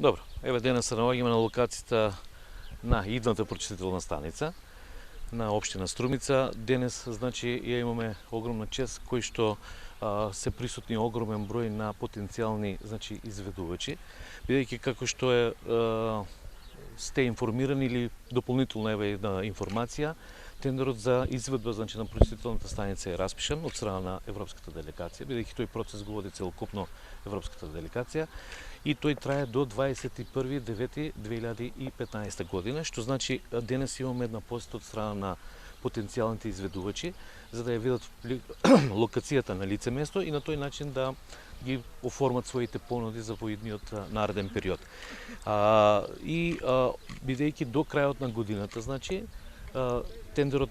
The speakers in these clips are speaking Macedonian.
Добро, еве денес се наоѓаме на локацијата на идната прочитителна станица на општина Струмица. Денес, значи, ја имаме огромна чест кои што се присутни огромен број на потенцијални, значи, изведувачи, бидејќи како што сте информирани или дополнително еве една информација, тендерот за изведба, значи, на прочитителната станица е распишан од страна на европската делегација, бидејќи тој процес го води целокупно европската делегација и тој трае до 21.9.2015 година, што значи денес имаме една посета од страна на потенцијалните изведувачи, за да ја видат локацијата на лице место и на тој начин да ги оформат своите понуди за воидниот нареден период. Бидејќи до крајот на годината, значи,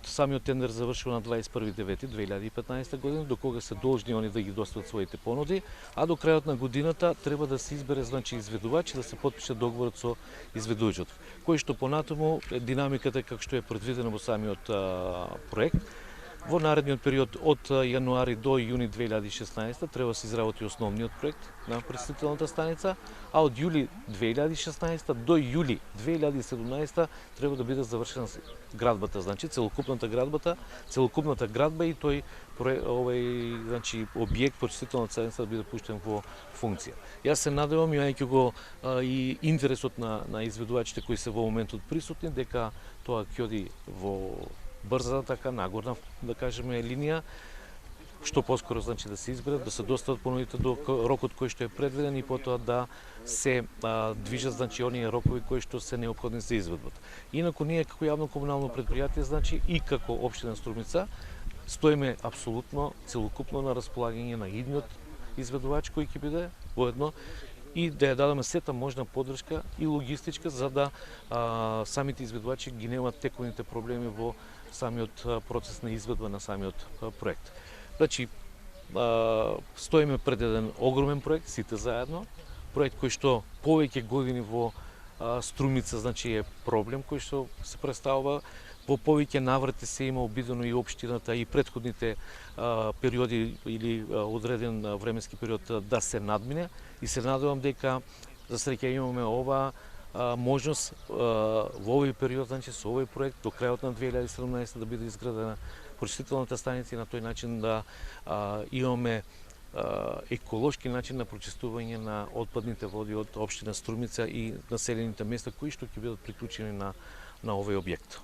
самиот тендер завршува на 21.9.2015 година, до кога се должни они да ги достават своите понуди, а до крајот на годината треба да се избере, значи, изведувач и да се потпише договорот со изведувачот, кој што понатаму динамиката како што е предвидена во самиот проект. Во наредниот период од јануари до јуни 2016 треба да се изработи основниот проект на пречистителната станица, а од јули 2016 до јули 2017 треба да биде завршена градбата, значи целокупната градба и тој значи објект пречистителната станица да биде пуштен во функција. Јас се надевам, имајќи го и интересот на изведувачите кои се во моментот присутни, дека тоа ќе оди во брза, така нагорна, да кажеме, линија, што поскоро, значи, да се изберат, да се достават понудите до рокот кој што е предвиден и потоа да се движат, значи, оние рокови кои што се неопходни за изведбата. Инаку ние како јавно комунално предпријатие, значи, и како општина Струмица стоиме апсолутно целокупно на располагање на идниот изведувач кој ќе биде воедно и да ја дадеме сета можна поддршка и логистичка за да самите изведувачи ги немаат тековните проблеми во самиот процес на изведба на самиот проект. Значи, стоиме пред еден огромен проект, сите заедно, проект кој што повеќе години во Струмица, значи, е проблем кој што се представува. Во повеќе наврати се има обидено и општината и претходните периоди или одреден временски период да се надмине и се надевам дека за среќа имаме ова можност во овој период, значи со овој проект до крајот на 2017 да биде изградена прочистителната станица и на тој начин да имаме еколошки начин на прочистување на отпадните води од општина Струмица и населените места кои што ќе бидат приклучени на овој објект.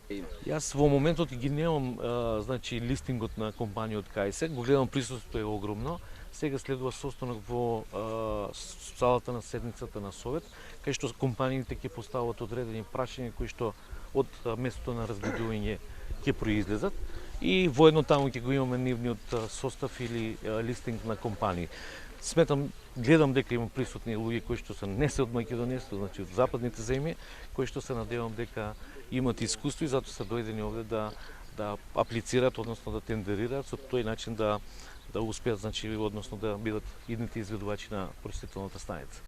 Јас во моментот ги немам значи листингот на компанијот кај го гледам, присуството е огромно. Сега следува состанок во салата на седницата на Совет, кај што компаниите ќе постават одредени прашања кои што од местото на разгледување ќе произлезат и воедно таму ќе го имаме нивниот состав или листинг на компании. Гледам дека има присутни луѓе кои што не се од Македонија, значи од западните земји, кои што се надевам дека имат искуство и затоа се дојдени овде да аплицираат, односно да тендерираат, со тој начин да успеат, значи, односно да бидат идните изведувачи на прочистителната станица.